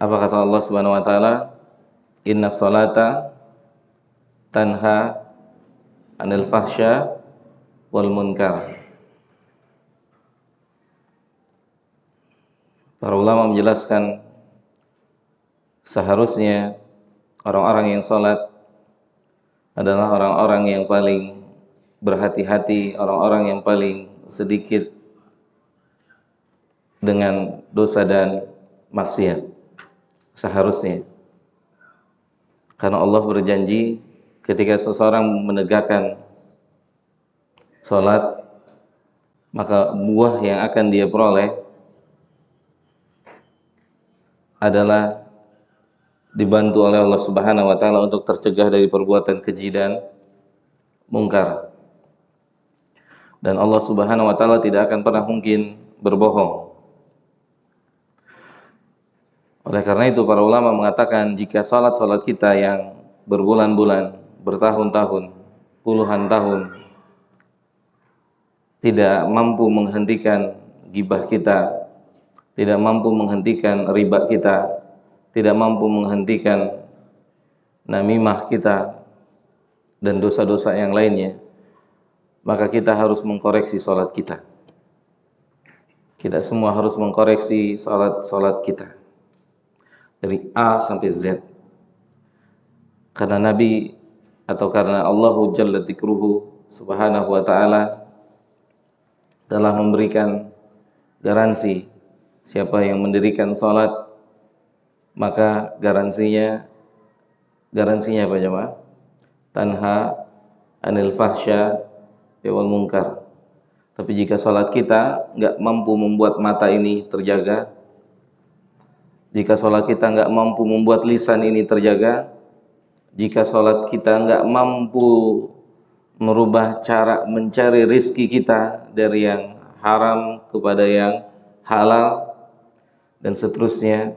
Apa kata Allah Subhanahu wa taala? Inna salata tanha 'anil fahsya wal munkar. Para ulama menjelaskan seharusnya orang-orang yang salat adalah orang-orang yang paling berhati-hati, orang-orang yang paling sedikit dengan dosa dan maksiat. Seharusnya, karena Allah berjanji ketika seseorang menegakkan salat, maka buah yang akan dia peroleh adalah dibantu oleh Allah Subhanahu wa taala untuk tercegah dari perbuatan keji dan mungkar. Dan Allah Subhanahu wa taala tidak akan pernah mungkin berbohong. Oleh karena itu para ulama mengatakan jika salat-salat kita yang berbulan-bulan, bertahun-tahun, puluhan tahun tidak mampu menghentikan gibah kita, tidak mampu menghentikan riba kita, tidak mampu menghentikan namimah kita dan dosa-dosa yang lainnya, maka kita harus mengkoreksi salat kita. Kita semua harus mengkoreksi salat kita dari A sampai Z. Karena Nabi atau karena Allah Jalla Dzikruhu Subhanahu wa taala telah memberikan garansi siapa yang mendirikan salat, maka garansinya apa jemaah? Tanha 'anil fahsya wal munkar. Tapi jika salat kita enggak mampu membuat mata ini terjaga, jika salat kita enggak mampu membuat lisan ini terjaga, jika salat kita enggak mampu merubah cara mencari rizki kita dari yang haram kepada yang halal dan seterusnya,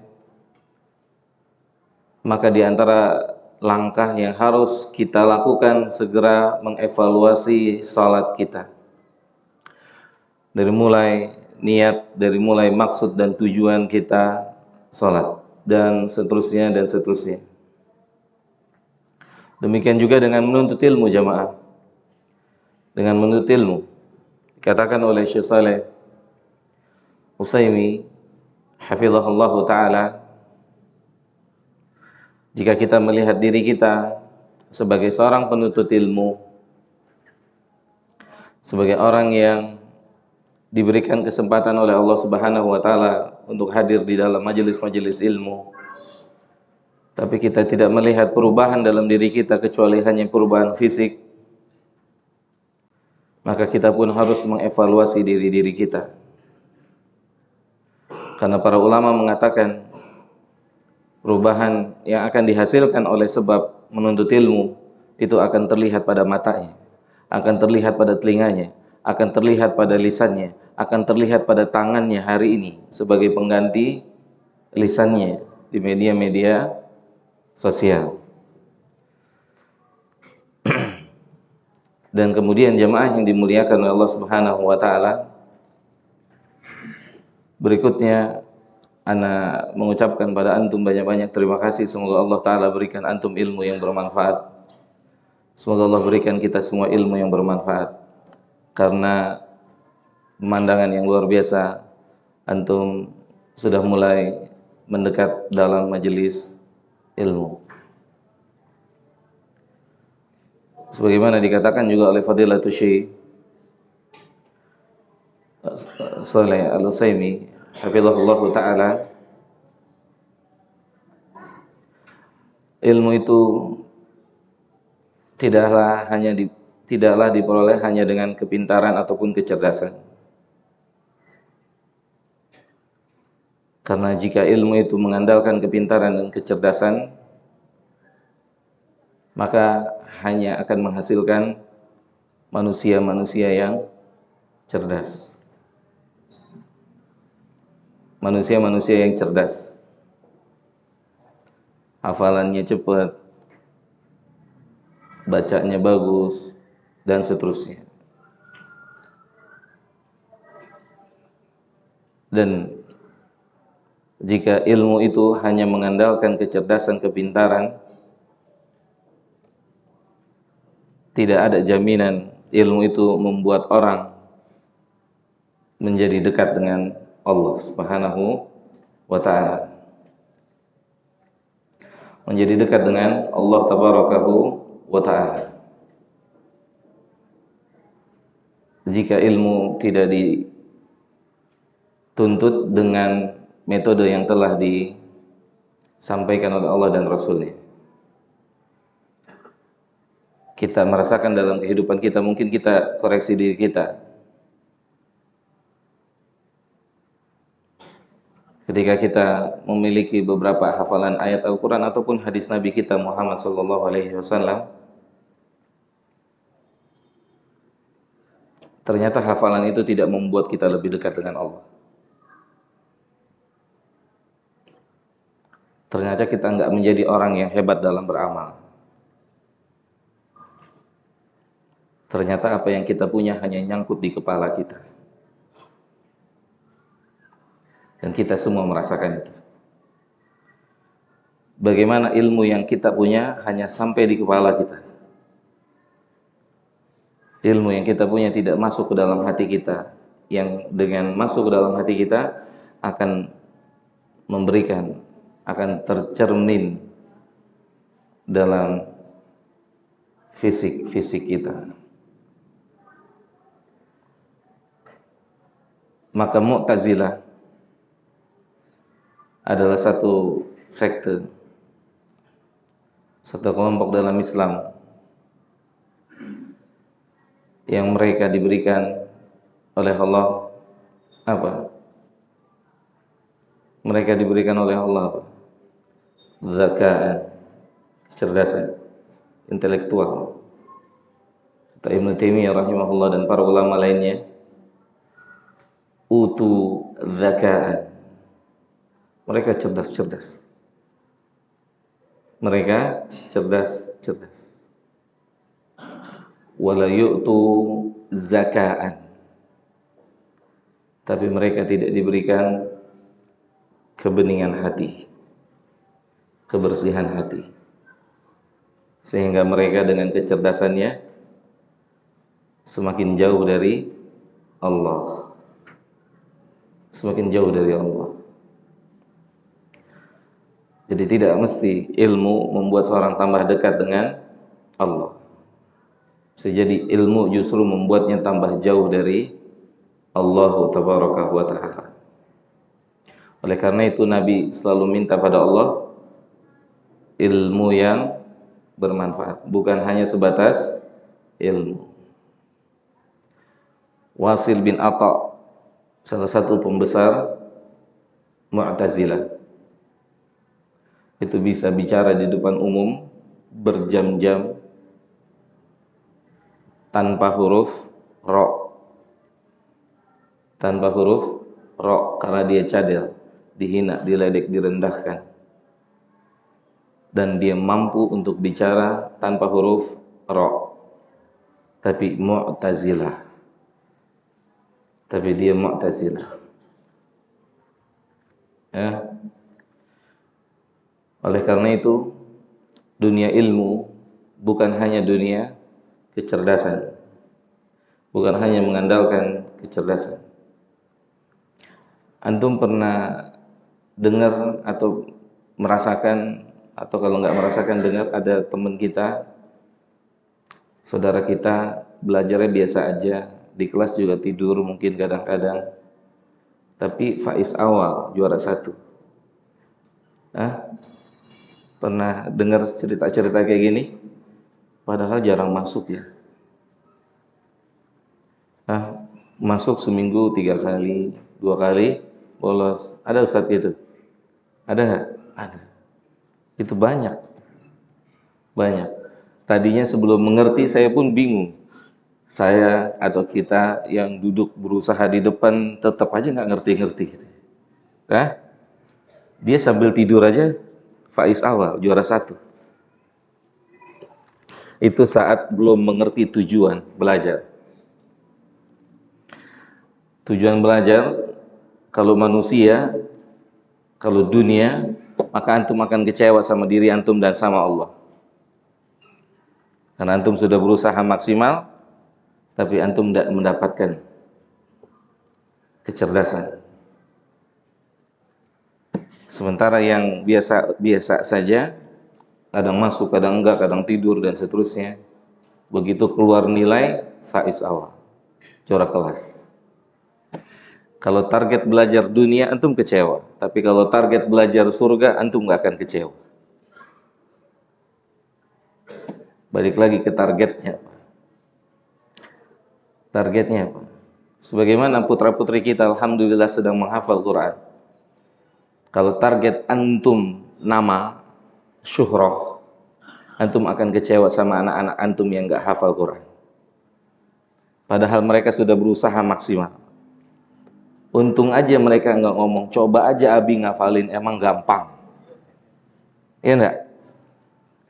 maka di antara langkah yang harus kita lakukan segera mengevaluasi salat kita. Dari mulai niat, dari mulai maksud dan tujuan kita salat dan seterusnya dan seterusnya. Demikian juga dengan menuntut ilmu jamaah. Dengan menuntut ilmu, dikatakan oleh Syekh Saleh Utsaimin hafizahullah taala, jika kita melihat diri kita sebagai seorang penuntut ilmu, sebagai orang yang diberikan kesempatan oleh Allah Subhanahu wa taala untuk hadir di dalam majelis-majelis ilmu, tapi kita tidak melihat perubahan dalam diri kita kecuali hanya perubahan fisik, maka kita pun harus mengevaluasi diri-diri kita. Karena para ulama mengatakan perubahan yang akan dihasilkan oleh sebab menuntut ilmu itu akan terlihat pada matanya, akan terlihat pada telinganya, akan terlihat pada lisannya, akan terlihat pada tangannya hari ini sebagai pengganti lisannya di media-media sosial. Dan kemudian jemaah yang dimuliakan oleh Allah Subhanahu wa taala, berikutnya ana mengucapkan pada antum banyak-banyak terima kasih. Semoga Allah taala berikan antum ilmu yang bermanfaat. Semoga Allah berikan kita semua ilmu yang bermanfaat. Karena pemandangan yang luar biasa, antum sudah mulai mendekat dalam majelis ilmu. Sebagaimana dikatakan juga oleh Fadilatul Syekh Saleh Al-Utsaimin hafizahullah taala, ilmu itu tidaklah diperoleh hanya dengan kepintaran ataupun kecerdasan. Karena jika ilmu itu mengandalkan kepintaran dan kecerdasan, maka hanya akan menghasilkan manusia-manusia yang cerdas. Manusia-manusia yang cerdas, hafalannya cepat, bacanya bagus, dan seterusnya. Dan Jika ilmu itu hanya mengandalkan kecerdasan, kepintaran, tidak ada jaminan ilmu itu membuat orang menjadi dekat dengan Allah Subhanahu wa ta'ala, menjadi dekat dengan Allah Tabarakahu wa ta'ala. Jika ilmu tidak dituntut dengan metode yang telah disampaikan oleh Allah dan Rasulnya, kita merasakan dalam kehidupan kita, mungkin kita koreksi diri kita. Ketika kita memiliki beberapa hafalan ayat Al-Quran ataupun hadis Nabi kita Muhammad SAW, ternyata hafalan itu tidak membuat kita lebih dekat dengan Allah. Ternyata kita enggak menjadi orang yang hebat dalam beramal. Ternyata apa yang kita punya hanya nyangkut di kepala kita. Dan kita semua merasakan itu. Bagaimana ilmu yang kita punya hanya sampai di kepala kita. Ilmu yang kita punya tidak masuk ke dalam hati kita. Yang dengan masuk ke dalam hati kita akan memberikan, akan tercermin dalam fisik kita. Maka Mu'tazilah adalah satu sekte, satu kelompok dalam Islam yang mereka diberikan oleh Allah apa? Mereka diberikan oleh Allah apa? Zakaan, kecerdasan intelektual. Kata Ibnu Taimiyah rahimahullah dan para ulama lainnya, utu zakaan. Mereka cerdas. Mereka cerdas. Wala yu'tu zakaan. Tapi mereka tidak diberikan kebeningan hati, kebersihan hati. Sehingga mereka dengan kecerdasannya semakin jauh dari Allah. Semakin jauh dari Allah. Jadi tidak mesti ilmu membuat seorang tambah dekat dengan Allah. Bisa jadi ilmu justru membuatnya tambah jauh dari Allah Tabaraka wa ta'ala. Oleh karena itu Nabi selalu minta pada Allah ilmu yang bermanfaat, bukan hanya sebatas ilmu. Wasil bin Atha, salah satu pembesar Mu'tazilah, itu bisa bicara di depan umum berjam-jam tanpa huruf ro, karena dia cadel, dihina, diledek, direndahkan, dan dia mampu untuk bicara tanpa huruf ro. Tapi dia Mu'tazilah. Ya. Oleh karena itu, dunia ilmu bukan hanya dunia kecerdasan, bukan hanya mengandalkan kecerdasan. Antum pernah dengar atau merasakan, atau kalau nggak merasakan, dengar ada teman kita, saudara kita, belajarnya biasa aja, di kelas juga tidur mungkin kadang-kadang, tapi faiz awal juara 1. Pernah dengar cerita-cerita kayak gini? Padahal jarang masuk ya. Masuk seminggu 3 kali, 2 kali bolos. Ada ustadz gitu? Ada nggak? Ada. Itu banyak. Tadinya sebelum mengerti saya pun bingung. Saya atau kita yang duduk berusaha di depan tetap aja nggak ngerti-ngerti gitu. Dia sambil tidur aja faiz awal juara 1. Itu saat belum mengerti tujuan belajar. Tujuan belajar, kalau manusia Kalau dunia, maka antum akan kecewa sama diri antum dan sama Allah. Karena antum sudah berusaha maksimal, tapi antum tidak mendapatkan kecerdasan. Sementara yang biasa-biasa saja, kadang masuk, kadang enggak, kadang tidur dan seterusnya. Begitu keluar nilai, faiz awal, juara kelas. Kalau target belajar dunia, antum kecewa. Tapi kalau target belajar surga, antum nggak akan kecewa. Balik lagi ke targetnya. Targetnya apa? Sebagaimana putra-putri kita alhamdulillah sedang menghafal Quran. Kalau target antum nama, syuhrah, antum akan kecewa sama anak-anak antum yang nggak hafal Quran. Padahal mereka sudah berusaha maksimal. Untung aja mereka nggak ngomong, coba aja Abi ngafalin, emang gampang. Iya enggak?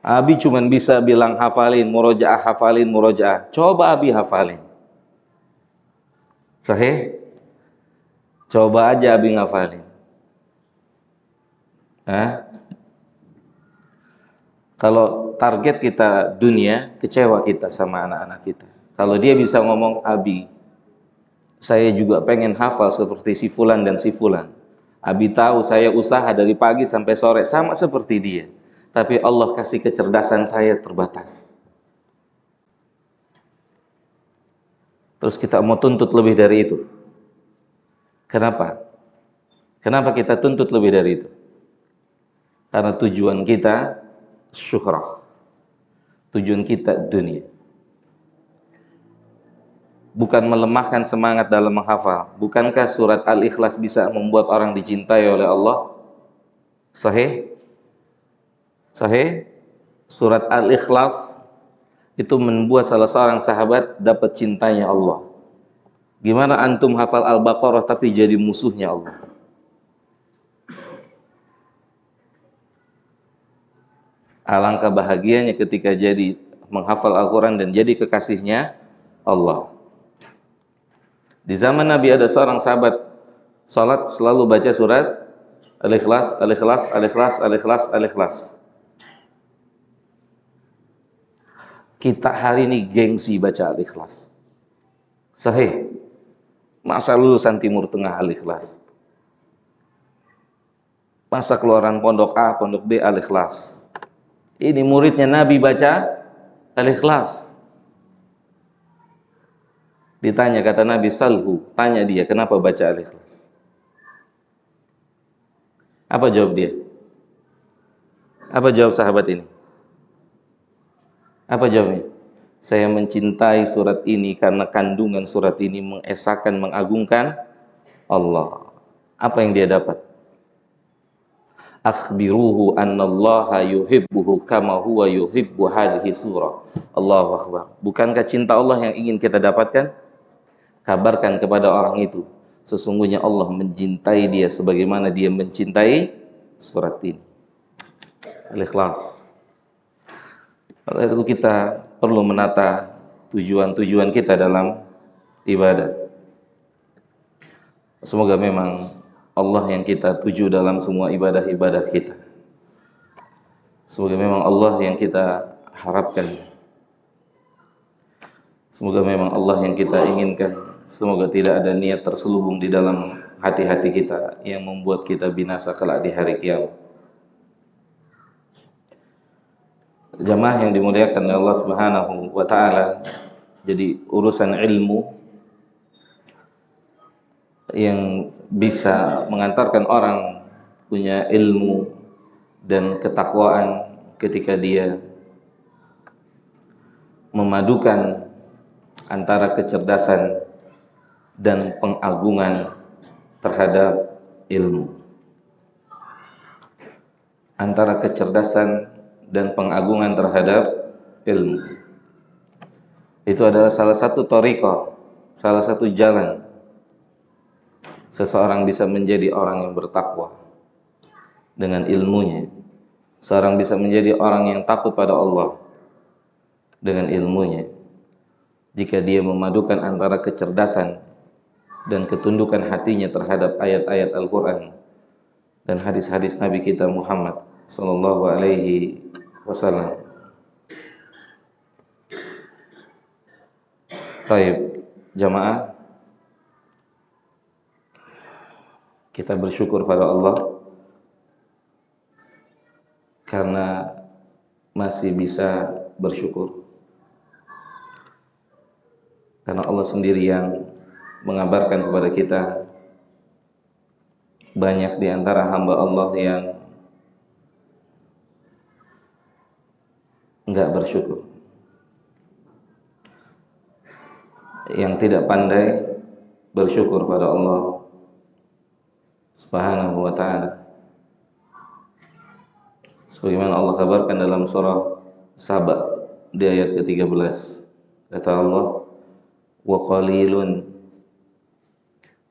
Abi cuman bisa bilang hafalin, murojaah. Coba Abi hafalin. Sahih? Coba aja Abi ngafalin. Hah? Kalau target kita dunia, kecewa kita sama anak-anak kita. Kalau dia bisa ngomong, Abi, saya juga pengen hafal seperti si fulan dan si fulan. Abi tahu saya usaha dari pagi sampai sore sama seperti dia. Tapi Allah kasih kecerdasan saya terbatas. Terus kita mau tuntut lebih dari itu. Kenapa? Kenapa kita tuntut lebih dari itu? Karena tujuan kita syuhrah. Tujuan kita dunia. Bukan melemahkan semangat dalam menghafal. Bukankah surat Al-Ikhlas bisa membuat orang dicintai oleh Allah? Sahih? Sahih? Surat Al-Ikhlas itu membuat salah seorang sahabat dapat cintanya Allah. Gimana antum hafal Al-Baqarah tapi jadi musuhnya Allah? Alangkah bahagianya ketika jadi menghafal Al-Quran dan jadi kekasihnya Allah. Di zaman Nabi ada seorang sahabat salat selalu baca surat Al-Ikhlas, Al-Ikhlas, Al-Ikhlas, Al-Ikhlas, Al-Ikhlas. Kita hari ini gengsi baca Al-Ikhlas. Sahih? Masa lulusan Timur Tengah Al-Ikhlas? Masa keluaran pondok A, pondok B Al-Ikhlas? Ini muridnya Nabi baca Al-Ikhlas. Ditanya, kata Nabi, salhu, tanya dia kenapa baca Al-Ikhlas. Apa jawab dia? Apa jawab sahabat ini? Apa jawabnya? Saya mencintai surat ini karena kandungan surat ini mengesahkan, mengagungkan Allah. Apa yang dia dapat? Akhbiruhu annallaha yuhibbuhu kama huwa yuhibbu hadhihi surah. Allahu Akbar. Bukankah cinta Allah yang ingin kita dapatkan? Kabarkan kepada orang itu, sesungguhnya Allah mencintai dia sebagaimana dia mencintai surat ini. Al-Ikhlas. Oleh itu kita perlu menata tujuan-tujuan kita dalam ibadah. Semoga memang Allah yang kita tuju dalam semua ibadah-ibadah kita. Semoga memang Allah yang kita harapkan. Semoga memang Allah yang kita inginkan. Semoga tidak ada niat terselubung di dalam hati-hati kita yang membuat kita binasa kelak di hari kiamat. Jamaah yang dimuliakan oleh Allah Subhanahu wa taala, jadi urusan ilmu yang bisa mengantarkan orang punya ilmu dan ketakwaan ketika dia memadukan antara kecerdasan dan pengagungan terhadap ilmu. Antara kecerdasan dan pengagungan terhadap ilmu. Itu adalah salah satu thariqah, salah satu jalan seseorang bisa menjadi orang yang bertakwa dengan ilmunya. Seorang bisa menjadi orang yang takut pada Allah dengan ilmunya. Jika dia memadukan antara kecerdasan dan ketundukan hatinya terhadap ayat-ayat Al-Quran dan hadis-hadis Nabi kita Muhammad sallallahu alaihi wasallam. Taib, jamaah, kita bersyukur pada Allah karena masih bisa bersyukur. Karena Allah sendiri yang mengabarkan kepada kita, banyak di antara hamba Allah yang enggak bersyukur, yang tidak pandai bersyukur pada Allah Subhanahu wa ta'ala. Sebagaimana Allah kabarkan dalam surah Saba di ayat ke-13, kata Allah, wa qalilun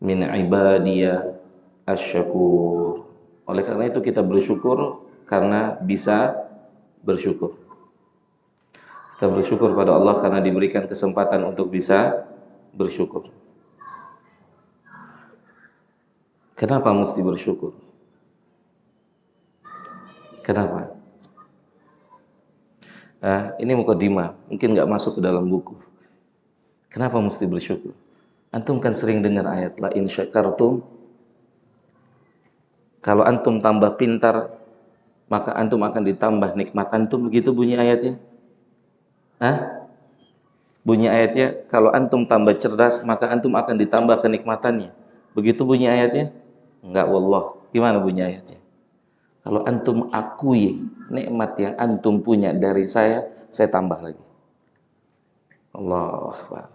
min ibadiya asyakur. Oleh karena itu kita bersyukur karena bisa bersyukur. Kita bersyukur pada Allah karena diberikan kesempatan untuk bisa bersyukur. Kenapa mesti bersyukur? Kenapa? Ini mukadimah, mungkin nggak masuk ke dalam buku. Kenapa mesti bersyukur? Antum kan sering dengar ayat la in syakartum, kalau antum tambah pintar maka antum akan ditambah nikmat antum, begitu bunyi ayatnya. Bunyi ayatnya, kalau antum tambah cerdas maka antum akan ditambah kenikmatannya, begitu bunyi ayatnya? Enggak, wallah. Gimana bunyi ayatnya? Kalau antum akui nikmat yang antum punya dari saya tambah lagi. Allah Akbar.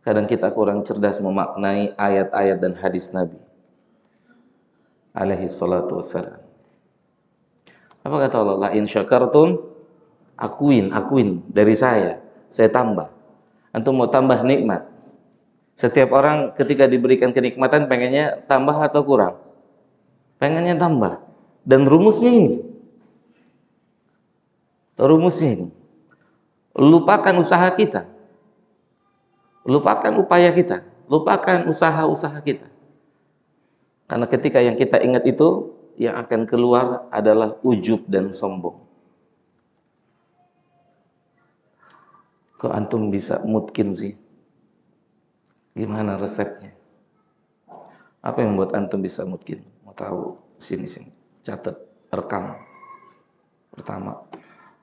Kadang kita kurang cerdas memaknai ayat-ayat dan hadis Nabi alaihi salatu wassalam. Apa kata Allah? La in syakartum, akuin dari saya tambah. Antum mau tambah nikmat. Setiap orang ketika diberikan kenikmatan pengennya tambah atau kurang? Pengennya tambah. Dan rumusnya ini. Lupakan usaha kita. Lupakan upaya kita. Lupakan usaha-usaha kita. Karena ketika yang kita ingat itu, yang akan keluar adalah ujub dan sombong. Kok antum bisa mungkin sih? Gimana resepnya? Apa yang membuat antum bisa mungkin? Mau tahu? Sini. Catat, rekam. Pertama,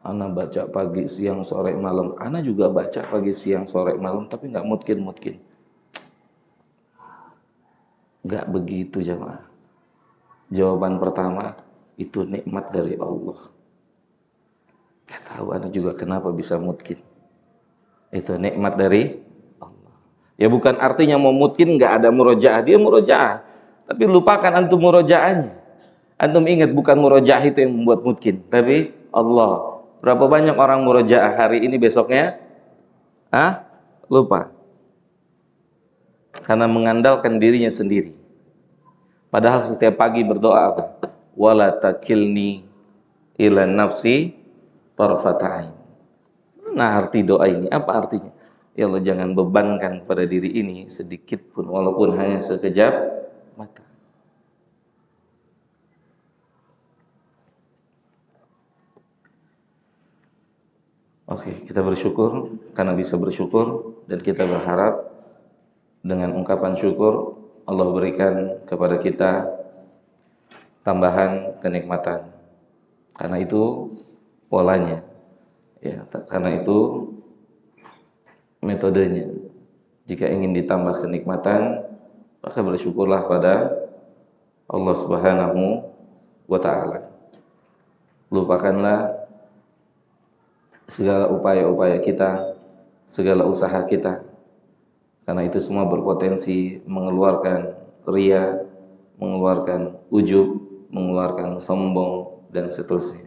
ana baca pagi, siang, sore, malam. Ana juga baca pagi, siang, sore, malam, tapi nggak mungkin. Nggak begitu jemaah. Jawaban pertama, itu nikmat dari Allah. Nggak tahu ana juga kenapa bisa mungkin. Itu nikmat dari Allah. Ya bukan artinya mau mungkin nggak ada murojaah. Dia murojaah, tapi lupakan antum murojaahnya. Antum ingat bukan murojaah itu yang membuat mungkin, tapi Allah. Berapa banyak orang murojaah hari ini, besoknya lupa. Karena mengandalkan dirinya sendiri. Padahal setiap pagi berdoa apa? Wala takilni ila nafsi tarfata'ain. Nah, arti doa ini apa artinya? Ya Allah, jangan bebankan pada diri ini sedikit pun, walaupun hanya sekejap mata. Oke, kita bersyukur karena bisa bersyukur, dan kita berharap dengan ungkapan syukur Allah berikan kepada kita tambahan kenikmatan. Karena itu polanya, ya. Karena itu metodenya. Jika ingin ditambah kenikmatan, maka bersyukurlah pada Allah Subhanahu wa ta'ala. Lupakanlah segala upaya-upaya kita, segala usaha kita, karena itu semua berpotensi mengeluarkan ria, mengeluarkan ujub, mengeluarkan sombong, dan seterusnya.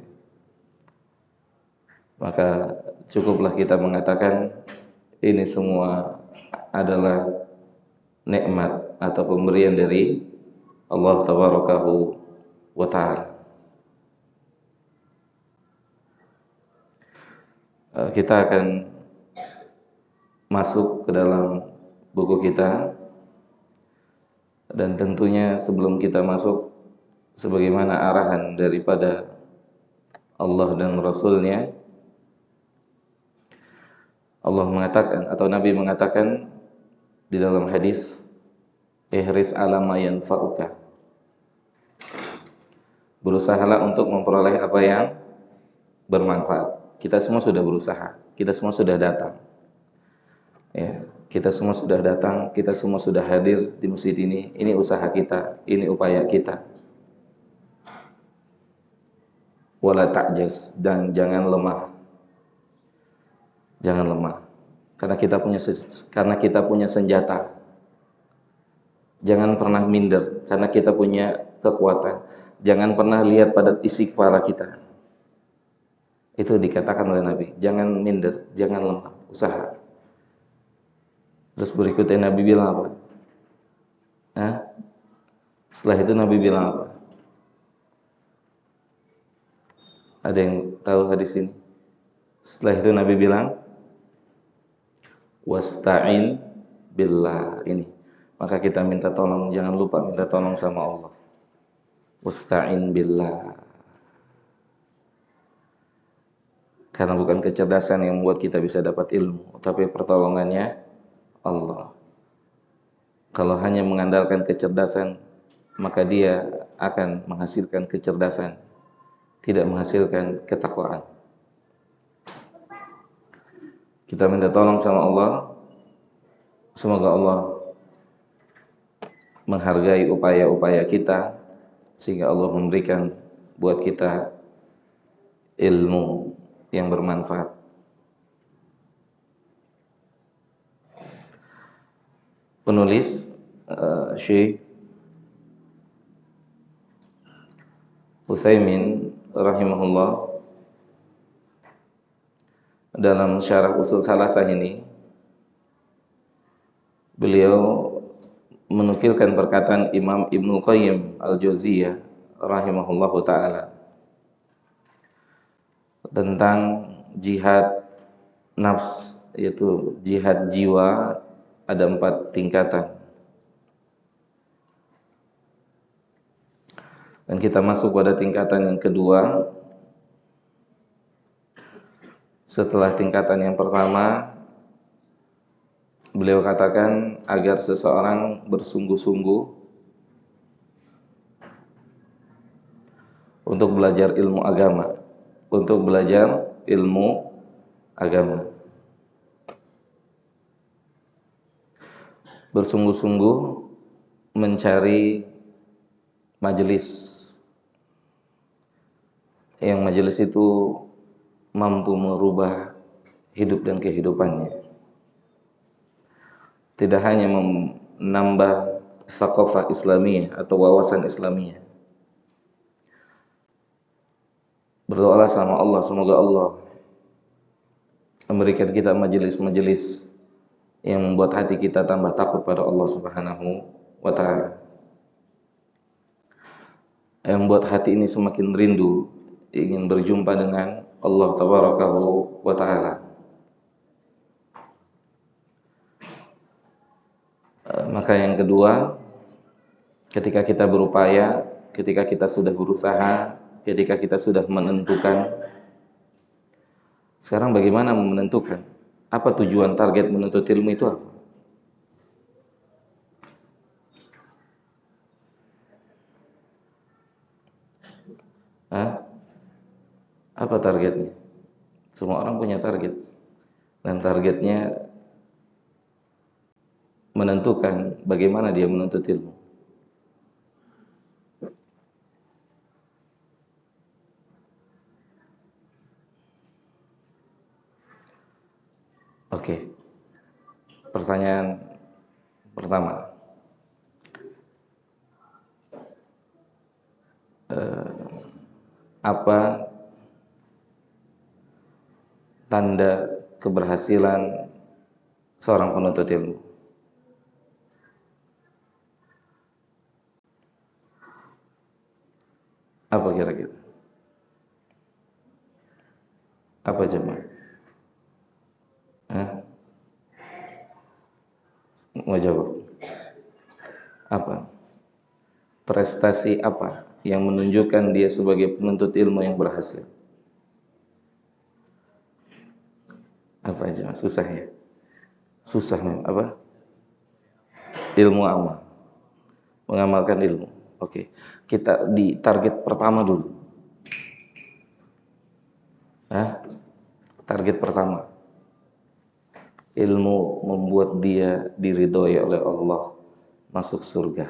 Maka cukuplah kita mengatakan ini semua adalah nikmat atau pemberian dari Allah Tabarakahu wa ta'ala. Kita akan masuk ke dalam buku kita, dan tentunya sebelum kita masuk, sebagaimana arahan daripada Allah dan Rasul-Nya. Allah mengatakan atau Nabi mengatakan di dalam hadis, ihris ala ma yanfa'uka, berusahalah untuk memperoleh apa yang bermanfaat. Kita semua sudah berusaha, kita semua sudah datang, ya, kita semua sudah datang, kita semua sudah hadir di masjid ini. Ini usaha kita, ini upaya kita. Wala ta'jaz, dan jangan lemah, jangan lemah, karena kita punya senjata. Jangan pernah minder, karena kita punya kekuatan. Jangan pernah lihat pada isi kepala kita. Itu dikatakan oleh Nabi, jangan minder, jangan lemah, usaha. Terus berikutnya Nabi bilang apa? Hah? Setelah itu Nabi bilang apa? Ada yang tahu hadis ini? Setelah itu Nabi bilang, wasta'in billah. Ini, maka kita minta tolong, jangan lupa minta tolong sama Allah. Wasta'in billah. Karena bukan kecerdasan yang membuat kita bisa dapat ilmu, tapi pertolongannya Allah. Kalau hanya mengandalkan kecerdasan, maka dia akan menghasilkan kecerdasan, tidak menghasilkan ketakwaan. Kita minta tolong sama Allah, semoga Allah menghargai upaya-upaya kita, sehingga Allah memberikan buat kita ilmu yang bermanfaat. Penulis Syekh Utsaimin rahimahullah dalam syarah usul salasah ini, beliau menukilkan perkataan Imam Ibnu Qayyim al-Jauziyah rahimahullahu ta'ala tentang jihad nafs, yaitu jihad jiwa. Ada 4 tingkatan, dan kita masuk pada tingkatan yang kedua. Setelah tingkatan yang pertama, beliau katakan agar seseorang bersungguh-sungguh untuk belajar ilmu agama, untuk belajar ilmu agama. Bersungguh-sungguh mencari majelis, yang majelis itu mampu merubah hidup dan kehidupannya. Tidak hanya menambah thaqafah Islamiyah atau wawasan Islamiyah. Berdoalah sama Allah, semoga Allah memberikan kita majelis-majelis yang membuat hati kita tambah takut pada Allah Subhanahu wa ta'ala, yang membuat hati ini semakin rindu ingin berjumpa dengan Allah Tabarakahu wa ta'ala. Maka yang kedua, ketika kita berupaya, ketika kita sudah berusaha, ketika kita sudah menentukan, sekarang bagaimana menentukan? Apa tujuan target menuntut ilmu itu apa? Hah? Apa targetnya? Semua orang punya target, dan targetnya menentukan bagaimana dia menuntut ilmu. Oke. Pertanyaan pertama. Apa tanda keberhasilan seorang penuntut ilmu? Apa kira-kira? Apa jemaah? Mau jawab? Apa? Prestasi apa yang menunjukkan dia sebagai penuntut ilmu yang berhasil? Apa aja? Susah ya? Susah apa? Ilmu amal. Mengamalkan ilmu. Oke. Kita di target pertama dulu. Target pertama. Ilmu membuat dia diridhoi oleh Allah, masuk surga.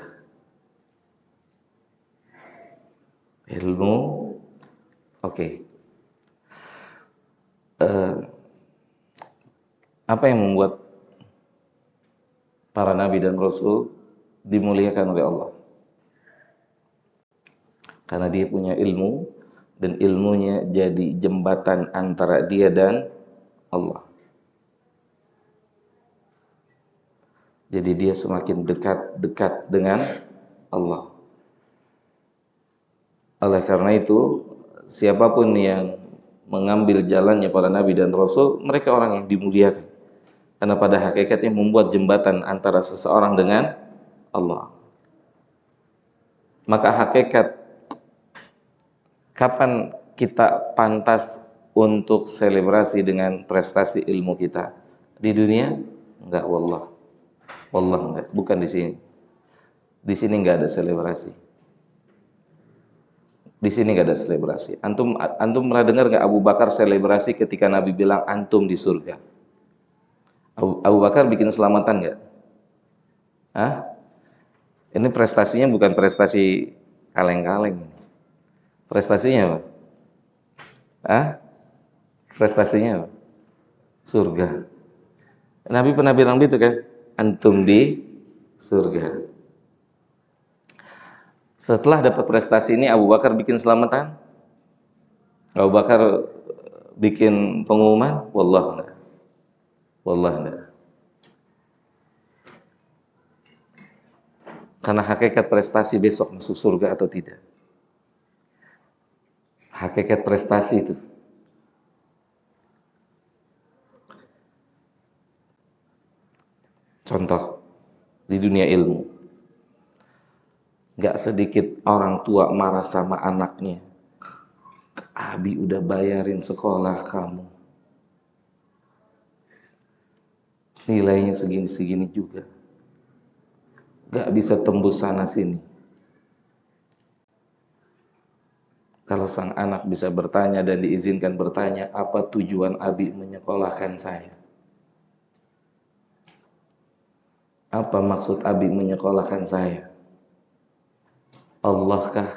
Ilmu, oke. Apa yang membuat para nabi dan rasul dimuliakan oleh Allah? Karena dia punya ilmu, dan ilmunya jadi jembatan antara dia dan Allah. Jadi dia semakin dekat dengan Allah. Oleh karena itu, siapapun yang mengambil jalannya para nabi dan rasul, mereka orang yang dimuliakan. Karena pada hakikatnya membuat jembatan antara seseorang dengan Allah. Maka hakikat kapan kita pantas untuk selebrasi dengan prestasi ilmu kita? Di dunia? Enggak, wallah. Wallah enggak, bukan di sini. Di sini enggak ada selebrasi. Di sini enggak ada selebrasi. Antum pernah dengar enggak Abu Bakar selebrasi ketika Nabi bilang antum di surga? Abu Bakar bikin selamatan enggak? Ini prestasinya bukan prestasi kaleng-kaleng. Prestasinya apa? Prestasinya apa? Surga. Nabi pernah bilang gitu kan? Antum di surga. Setelah dapat prestasi ini, Abu Bakar bikin selamatan? Abu Bakar bikin pengumuman? Wallah enggak. Wallah enggak. Karena hakikat prestasi besok masuk surga atau tidak. Hakikat prestasi itu. Contoh, di dunia ilmu. Gak sedikit orang tua marah sama anaknya. Abi udah bayarin sekolah kamu. Nilainya segini-segini juga. Gak bisa tembus sana sini. Kalau sang anak bisa bertanya dan diizinkan bertanya, apa tujuan Abi menyekolahkan saya? Apa maksud Abi menyekolahkan saya? Allah kah?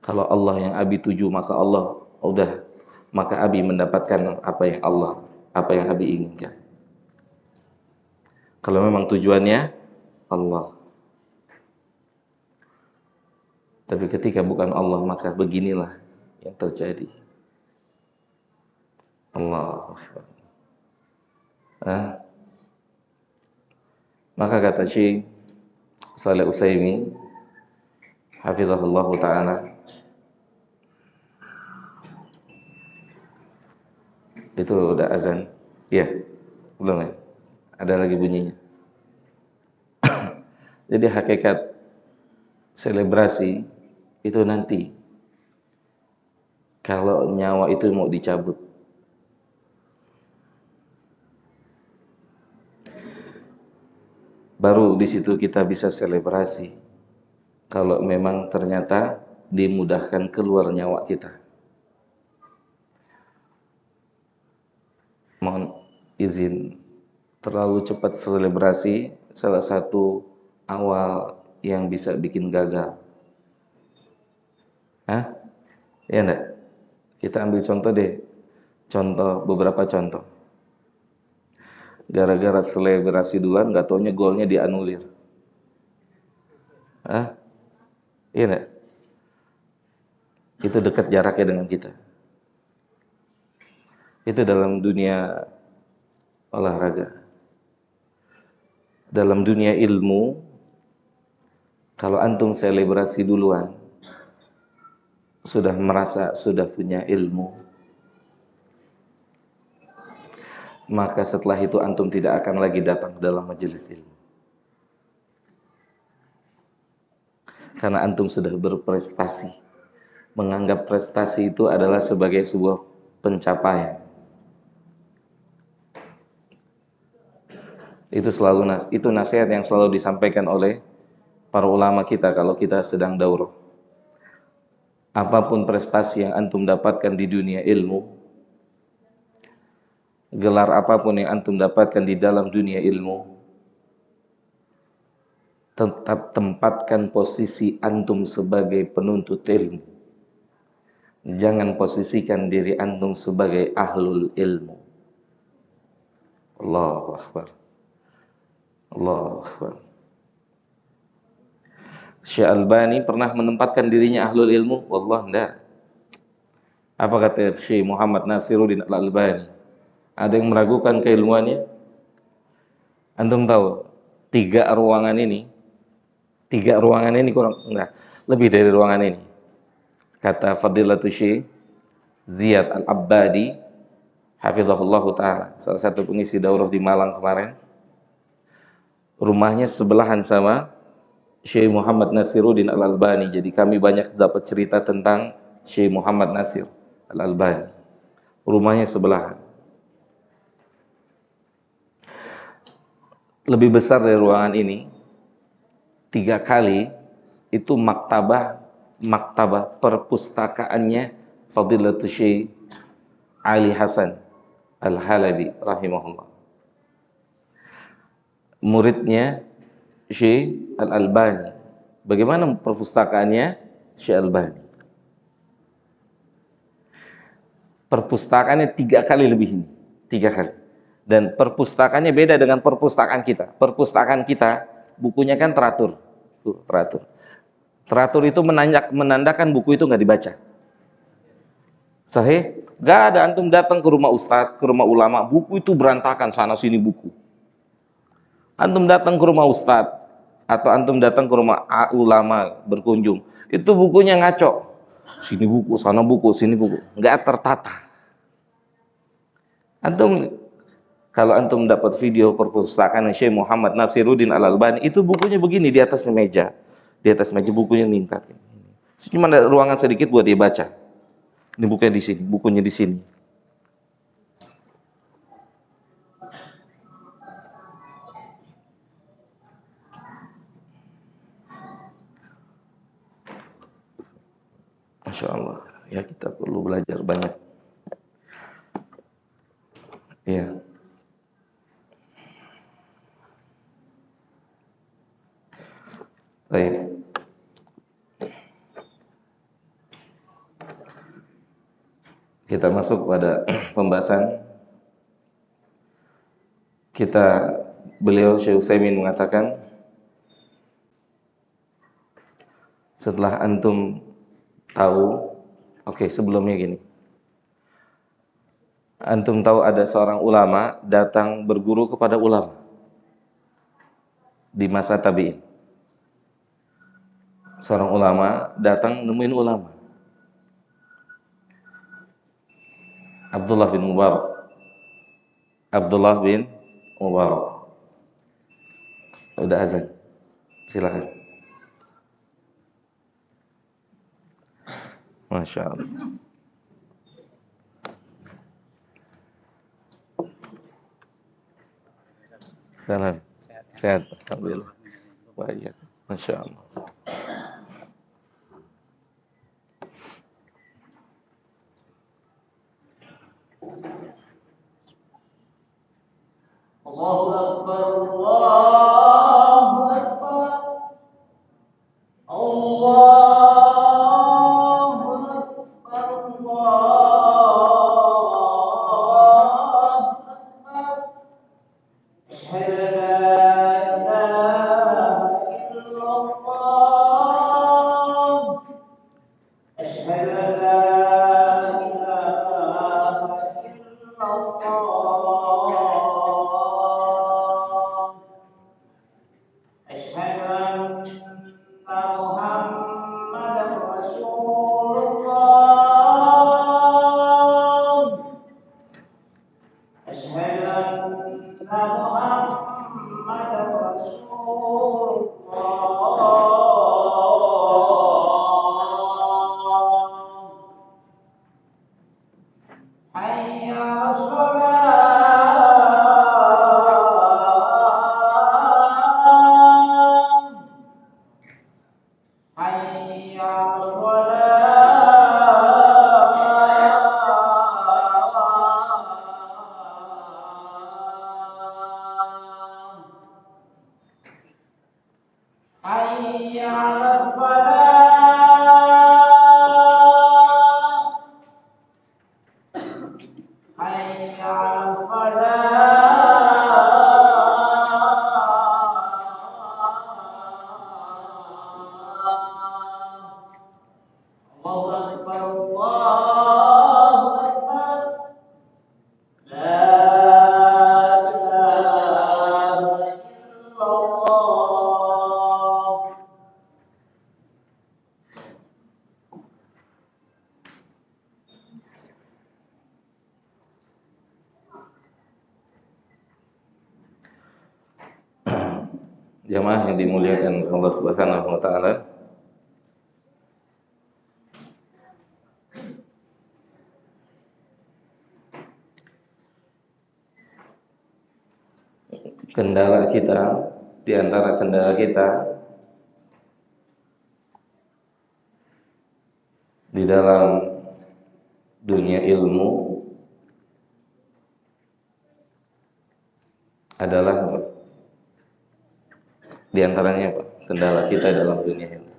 Kalau Allah yang Abi tuju, maka Allah udah, maka Abi mendapatkan apa yang Abi inginkan. Kalau memang tujuannya Allah. Tapi ketika bukan Allah, maka beginilah yang terjadi. Allah. Maka kata Syekh Shalih Utsaimin hafizahullah taala, itu udah azan? Iya, belum ya? Ada lagi bunyinya. Jadi hakikat selebrasi itu nanti kalau nyawa itu mau dicabut. Baru di situ kita bisa selebrasi. Kalau memang ternyata dimudahkan keluar nyawa kita. Mohon izin, terlalu cepat selebrasi salah satu awal yang bisa bikin gagal. Ya enggak? Kita ambil contoh deh. Beberapa contoh. Gara-gara selebrasi duluan, nggak taunya golnya dianulir. Iya enggak? Itu dekat jaraknya dengan kita. Itu dalam dunia olahraga. Dalam dunia ilmu, kalau antum selebrasi duluan, sudah merasa sudah punya ilmu, maka setelah itu antum tidak akan lagi datang ke dalam majelis ilmu. karena antum sudah berprestasi. Menganggap prestasi itu adalah sebagai sebuah pencapaian. Itu nasihat yang selalu disampaikan oleh para ulama kita kalau kita sedang daurah. Apapun prestasi yang antum dapatkan di dunia ilmu, gelar apapun yang antum dapatkan di dalam dunia ilmu, tetap tempatkan posisi antum sebagai penuntut ilmu. Jangan posisikan diri antum sebagai ahlul ilmu. Allahu Akbar. Allahu Akbar. Syekh Albani pernah menempatkan dirinya ahlul ilmu? Wallah enggak. Apa kata Syekh Muhammad Nasiruddin Al-Albani? Ada yang meragukan keilmuannya? Antum tahu, tiga ruangan ini kurang enggak, lebih dari ruangan ini. Kata Fadilatul Syekh Ziyad Al-Abbadi hafizahullah ta'ala, salah satu pengisi daurah di Malang kemarin, rumahnya sebelahan sama Syekh Muhammad Nasiruddin Al-Albani. Jadi kami banyak dapat cerita tentang Syekh Muhammad Nasir Al-Albani. Rumahnya sebelahan. Lebih besar dari ruangan ini 3 kali itu maktabah perpustakaannya Fadilatul Syekh Ali Hasan Al-Halabi rahimahullah. Muridnya Syekh Al-Albani. Bagaimana perpustakaannya Syekh Albani? Perpustakaannya 3 kali lebih ini. 3 kali. Dan perpustakaannya beda dengan perpustakaan kita. Perpustakaan kita, bukunya kan teratur. Tuh, teratur. Teratur itu menandakan buku itu nggak dibaca. Sahih? Nggak ada antum datang ke rumah ustadz, ke rumah ulama, buku itu berantakan sana sini buku. Antum datang ke rumah ustadz atau antum datang ke rumah ulama berkunjung, itu bukunya ngaco. Sini buku, sana buku, sini buku, nggak tertata. Kalau antum dapat video perpustakaan Syekh Muhammad Nasiruddin Al-Albani, itu bukunya begini di atas meja. Di atas meja bukunya meningkat. Cuma ada ruangan sedikit buat dia baca. Ini bukunya di sini, bukunya di sini. Masya Allah, ya kita perlu belajar banyak. Ya. Baik. Kita masuk pada pembahasan. Beliau Syekh Utsaimin mengatakan, setelah antum tahu, sebelumnya gini. Antum tahu ada seorang ulama datang berguru kepada ulama di masa tabi'in. Seorang ulama datang nemuin ulama. Abdullah bin Mubarak. Udah azan. Silakan. Masya Allah. Salam. Sehat. Alhamdulillah. Baik. Masya Allah. Allahu Akbar, Allahu Akbar, Allahu Akbar, Allahu Akbar. Asyhadu an la ilaha illallah. Asyhadu an la ilaha illallah. أشهد أن محمدا رسول الله. أشهد أن محمدا رسول الله. حي على الصلاة حي على الفلاح حي على الفلاح الله أكبر الله أكبر لا إله إلا الله Jamaah yang dimuliakan Allah Subhanahu wa taala. Kendala kita, di antara kendala kita di dalam dunia ilmu adalah apa? Di antaranya apa? Kendala kita dalam dunia ilmu.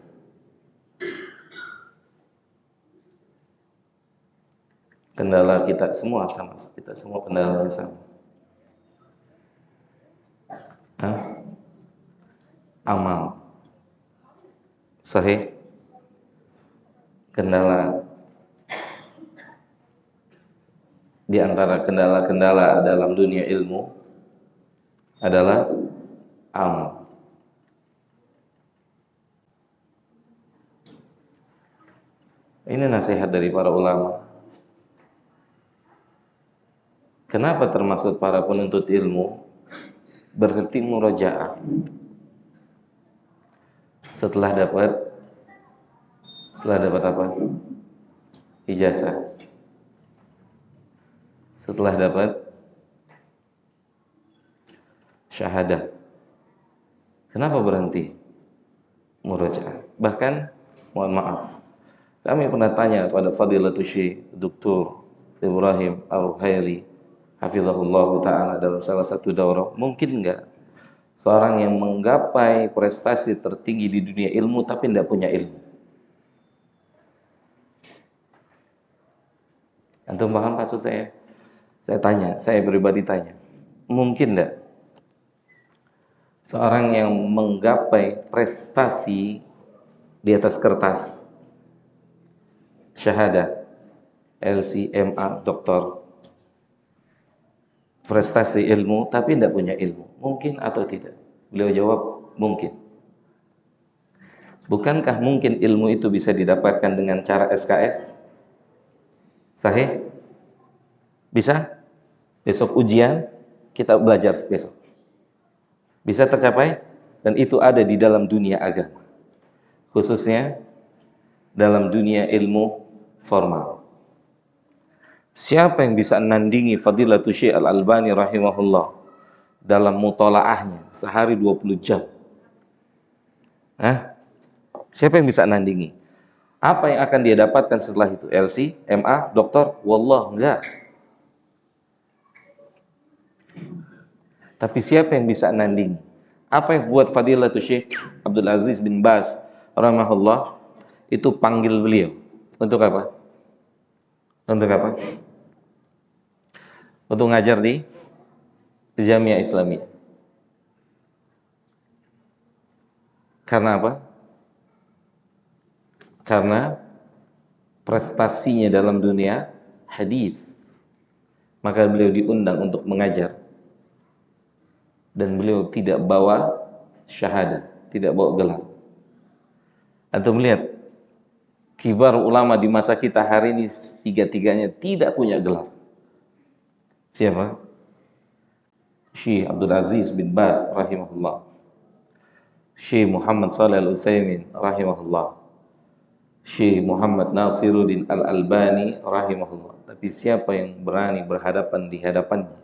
Kendala kita semua sama, kita semua kendala sama. Amal. Sahih. Kendala di antara kendala-kendala dalam dunia ilmu adalah amal. Ini nasihat dari para ulama. Kenapa termasuk para penuntut ilmu berhenti murojaah setelah dapat apa? Ijazah. Setelah dapat syahadah. Kenapa berhenti murojaah? Bahkan mohon maaf, kami pernah tanya kepada Fadilatul Syekh Dr. Ibrahim Al-Ruhaili hafizahullah ta'ala dalam salah satu daurah, mungkin enggak seorang yang menggapai prestasi tertinggi di dunia ilmu tapi tidak punya ilmu? Antum paham maksud saya? Saya tanya, saya pribadi tanya, mungkin enggak seorang yang menggapai prestasi di atas kertas, syahadah, LC, MA, doktor, prestasi ilmu tapi tidak punya ilmu, mungkin atau tidak? Beliau jawab, mungkin. Bukankah mungkin ilmu itu bisa didapatkan dengan cara SKS? Sahih? Bisa? Besok ujian, kita belajar besok. Bisa tercapai? Dan itu ada di dalam dunia agama, khususnya dalam dunia ilmu formal. Siapa yang bisa nandingi Fadilatul Syekh Al-Albani rahimahullah dalam mutolaahnya sehari 20 jam? Siapa yang bisa nandingi? Apa yang akan dia dapatkan setelah itu? LC, MA, doktor? Wallah, enggak. Tapi siapa yang bisa nandingi? Apa yang buat Fadilatul Syekh Abdul Aziz bin Baz rahimahullah itu panggil beliau? Untuk apa? Untuk apa? Untuk ngajar di Jamiah Islamiyah. Karena apa? Karena prestasinya dalam dunia hadis. Maka beliau diundang untuk mengajar. Dan beliau tidak bawa syahadah, tidak bawa gelar. Antum melihat kibar ulama di masa kita hari ini tiga-tiganya tidak punya gelar. Siapa? Syekh Abdul Aziz bin Baz rahimahullah, Syekh Muhammad Shalih Al-Utsaimin rahimahullah, Syekh Muhammad Nasiruddin Al-Albani rahimahullah. Tapi siapa yang berani berhadapan di hadapannya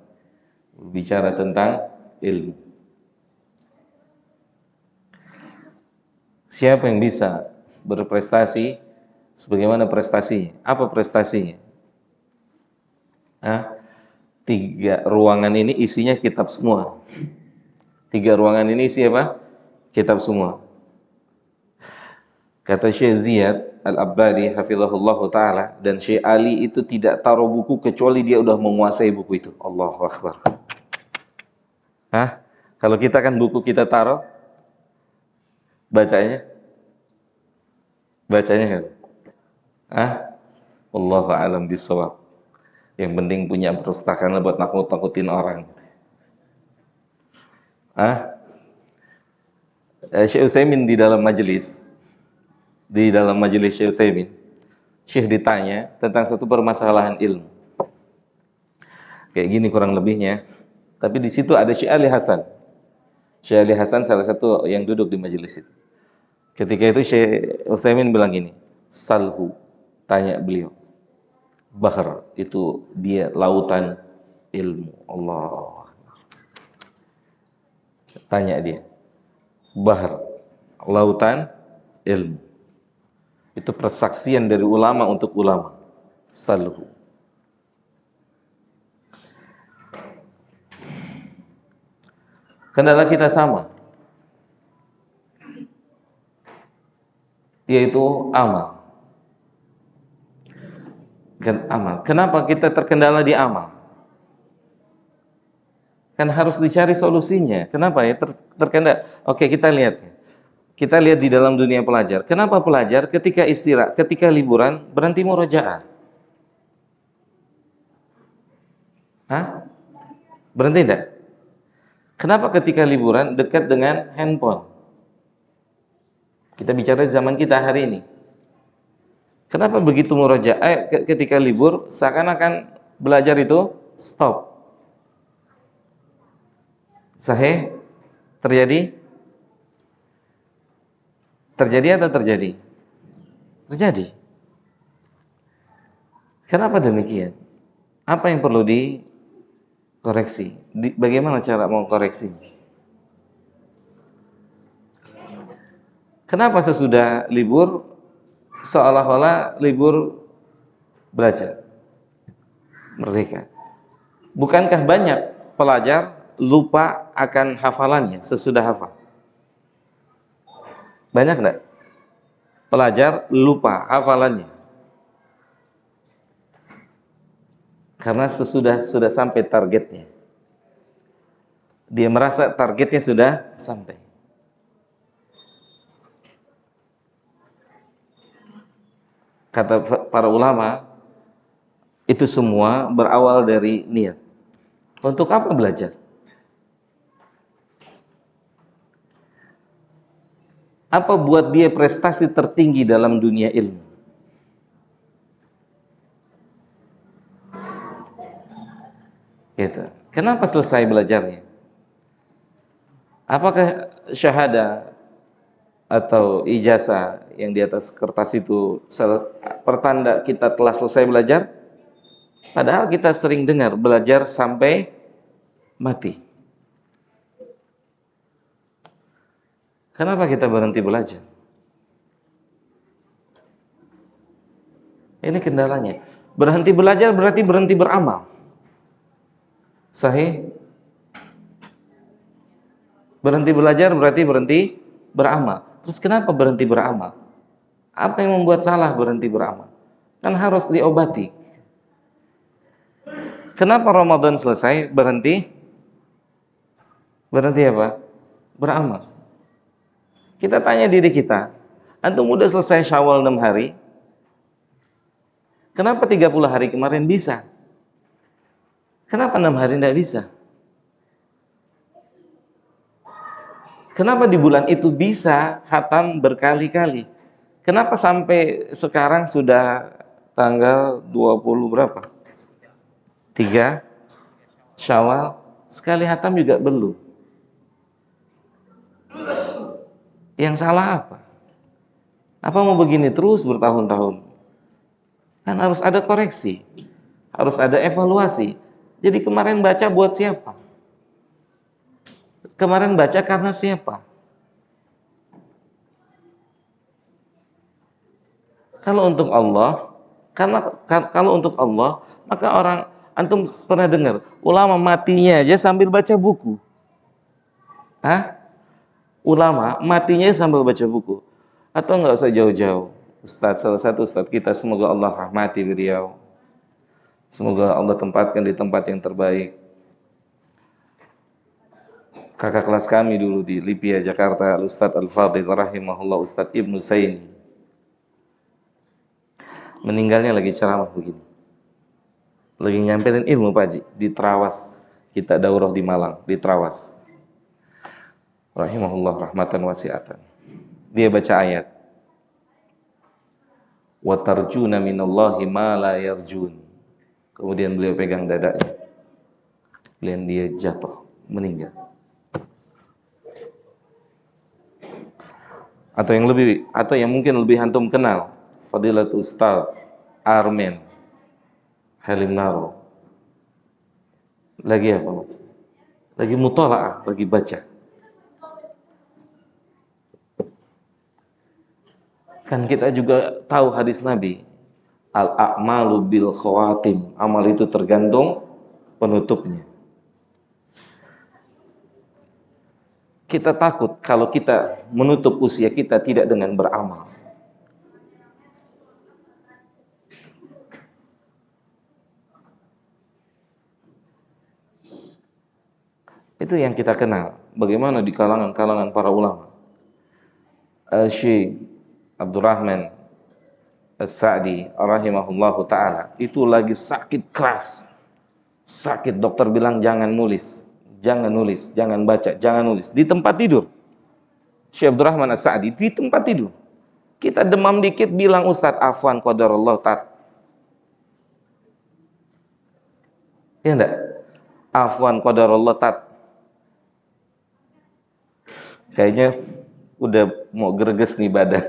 bicara tentang ilmu? Siapa yang bisa berprestasi sebagaimana prestasinya. Apa prestasinya? Hah? 3 ruangan ini isinya kitab semua. 3 ruangan ini isi apa? Kitab semua. Kata Syekh Ziyad Al-Abbadi hafizahullah ta'ala, dan Syekh Ali itu tidak taruh buku kecuali dia udah menguasai buku itu. Allahu Akbar. Hah? Kalau kita kan buku kita taruh, bacanya kan? Hah? Wallahu a'lam bishawab. Yang penting punya perpustakaan buat nakut-nakutin orang. Hah? Syekh Utsaimin di dalam majelis Syekh Utsaimin, Syekh ditanya tentang satu permasalahan ilmu. Kayak gini kurang lebihnya. Tapi di situ ada Syekh Ali Hasan. Syekh Ali Hasan salah satu yang duduk di majelis itu. Ketika itu Syekh Utsaimin bilang gini, "Salhu," tanya beliau. Bahr itu dia lautan ilmu. Allah. Tanya dia. Bahr, lautan ilmu. Itu persaksian dari ulama untuk ulama. Salhu. Kendala kita sama, yaitu amal. Kenapa kita terkendala di amal? Kan harus dicari solusinya. Kenapa ya terkendala? Oke, kita lihat. Kita lihat di dalam dunia pelajar. Kenapa pelajar ketika istirahat, ketika liburan berhenti murojaah? Hah? Berhenti enggak? Kenapa ketika liburan dekat dengan handphone? Kita bicara zaman kita hari ini. Kenapa begitu murojaah ketika libur seakan-akan belajar itu stop? Sahih? Terjadi? Terjadi atau terjadi? Terjadi. Kenapa demikian? Apa yang perlu dikoreksi? Bagaimana cara mau koreksi? Kenapa sesudah libur seolah-olah libur belajar merdeka? Bukankah banyak pelajar lupa akan hafalannya sesudah hafal? Banyak enggak? Pelajar lupa hafalannya karena sudah sampai targetnya. Dia merasa targetnya sudah sampai. Kata para ulama, itu semua berawal dari niat. Untuk apa belajar? Apa buat dia prestasi tertinggi dalam dunia ilmu? Gitu. Kenapa selesai belajarnya? Apakah syahadah atau ijazah yang di atas kertas itu pertanda kita telah selesai belajar? Padahal kita sering dengar belajar sampai mati. Kenapa kita berhenti belajar? Ini kendalanya. Berhenti belajar berarti berhenti beramal. Sahih? Berhenti belajar berarti berhenti beramal. Terus kenapa berhenti beramal? Apa yang membuat salah berhenti beramal? Kan harus diobati. Kenapa Ramadan selesai berhenti? Berhenti apa? Beramal. Kita tanya diri kita, antum udah selesai Syawal 6 hari, kenapa 30 hari kemarin bisa? Kenapa 6 hari tidak bisa? Kenapa di bulan itu bisa khatam berkali-kali? Kenapa sampai sekarang sudah tanggal 20 berapa? 3 Syawal, sekali khatam juga belum. Yang salah apa? Apa mau begini terus bertahun-tahun? Kan harus ada koreksi, harus ada evaluasi. Jadi kemarin baca buat siapa? Kemarin baca karena siapa? Kalau untuk Allah, kalau untuk Allah, maka orang antum pernah dengar ulama matinya aja sambil baca buku. Hah? Ulama matinya sambil baca buku. Atau nggak usah jauh-jauh. Salah satu ustadz kita, semoga Allah rahmati beliau. Semoga Allah tempatkan di tempat yang terbaik. Kakak kelas kami dulu di Lipia, Jakarta, Ustadz Al-Fadhil rahimahullah, Ustadz Ibnu Saini. Meninggalnya lagi ceramah begini. Lagi nyamperin ilmu Pak Haji di Trawas. Kita daurah di Malang, di Trawas. Rahimahullah rahmatan wasi'atan. Dia baca ayat. Wa tarjuna minallahi ma la yarjun. Kemudian beliau pegang dadanya. Kemudian dia jatuh, meninggal. Atau yang mungkin lebih antum kenal, Fadilatul Ustaz Armen Halim Naro. Lagi apa? Lagi mutalaah, lagi baca. Kan kita juga tahu hadis Nabi, al-a'malu bil khawatim, amal itu tergantung penutupnya. Kita takut kalau kita menutup usia kita tidak dengan beramal. Itu yang kita kenal. Bagaimana di kalangan para ulama. Syekh Abdurrahman As-Sa'di rahimahullahu ta'ala itu lagi sakit keras. Sakit, dokter bilang jangan nulis, jangan baca, jangan nulis. Di tempat tidur. Syekh Abdurrahman As-Sa'di di tempat tidur. Kita demam dikit bilang, Ustadz afwan qadarullah tat. Ya enggak? Afwan qadarullah tat. Kayaknya udah mau greges nih badan.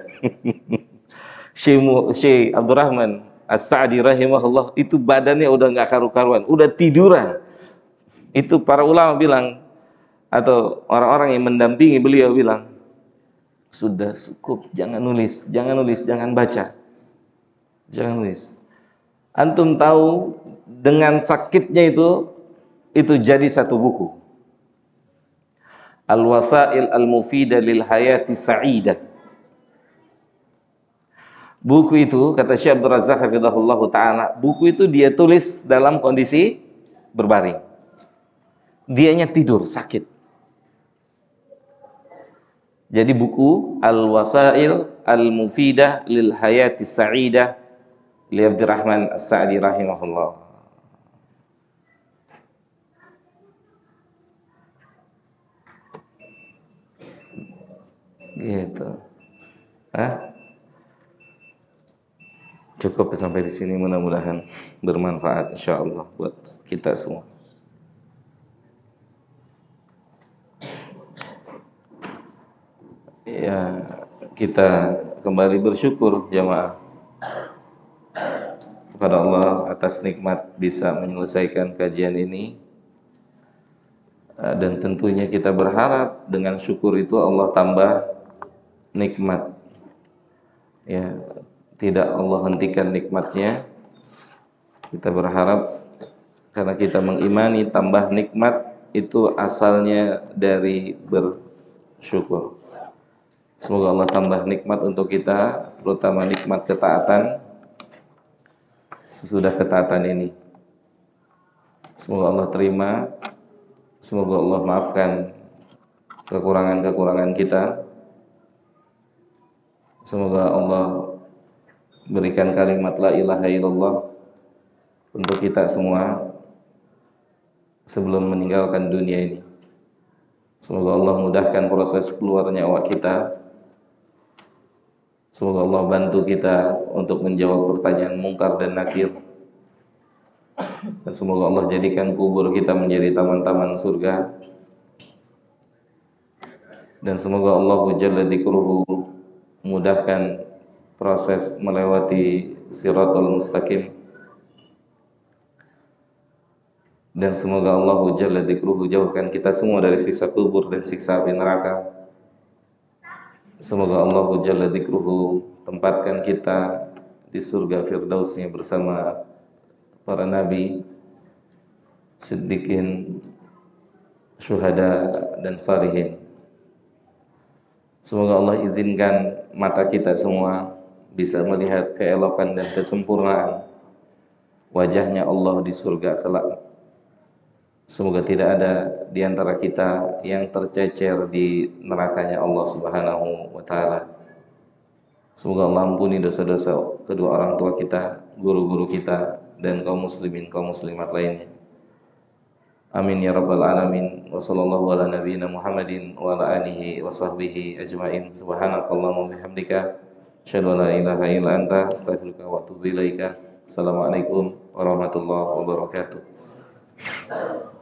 Syekh Abdurrahman As-Sa'di rahimahullah itu badannya udah nggak karu-karuan, udah tiduran. Itu para ulama bilang, atau orang-orang yang mendampingi beliau bilang, sudah cukup, jangan nulis, jangan baca, jangan nulis. Antum tahu dengan sakitnya itu jadi satu buku. Al-Wasail Al-Mufidah lil Hayati Sa'idah. Buku itu, kata Syekh Abdul Razak hafizahullah ta'ala, buku itu dia tulis dalam kondisi berbaring. Dianya tidur, sakit. Jadi buku Al-Wasail Al-Mufidah lil Hayati Sa'idah li Abdurrahman As-Sa'di rahimahullah. Gitu. Cukup sampai di sini, mudah-mudahan bermanfaat insyaallah buat kita semua. Ya, kita kembali bersyukur jamaah kepada Allah atas nikmat bisa menyelesaikan kajian ini. Dan tentunya kita berharap dengan syukur itu Allah tambah nikmat. Ya, tidak Allah hentikan nikmatnya. Kita berharap karena kita mengimani tambah nikmat itu asalnya dari bersyukur. Semoga Allah tambah nikmat untuk kita, terutama nikmat ketaatan sesudah ketaatan ini. Semoga Allah terima, semoga Allah maafkan kekurangan-kekurangan kita. Semoga Allah berikan kalimat la ilaha illallah untuk kita semua sebelum meninggalkan dunia ini. Semoga Allah mudahkan proses keluar nyawa kita. Semoga Allah bantu kita untuk menjawab pertanyaan mungkar dan nakir. Dan semoga Allah jadikan kubur kita menjadi taman-taman surga. Dan semoga Allah jalla dzikruhu mudahkan proses melewati siratul mustaqim. Dan semoga Allah jalla dzikruhu jauhkan kita semua dari siksa kubur dan siksa api neraka. Semoga Allah jalla dzikruhu tempatkan kita di surga firdausnya bersama para nabi, siddiqin, syuhada dan salihin. Semoga Allah izinkan mata kita semua bisa melihat keelokan dan kesempurnaan wajahnya Allah di surga kelak. Semoga tidak ada di antara kita yang tercecer di nerakanya Allah Subhanahu wa taala. Semoga Allah ampuni dosa-dosa kedua orang tua kita, guru-guru kita, dan kaum muslimin, kaum muslimat lainnya. Amin ya rabbal alamin. Wa sallallahu ala nabiyyina Muhammadin wa ala alihi wa sahbihi ajmain. Subhanakallahumma wa bihamdika asyhadu an la ilaha illa anta astaghfiruka wa atubu ilaika. Assalamualaikum warahmatullahi wabarakatuh.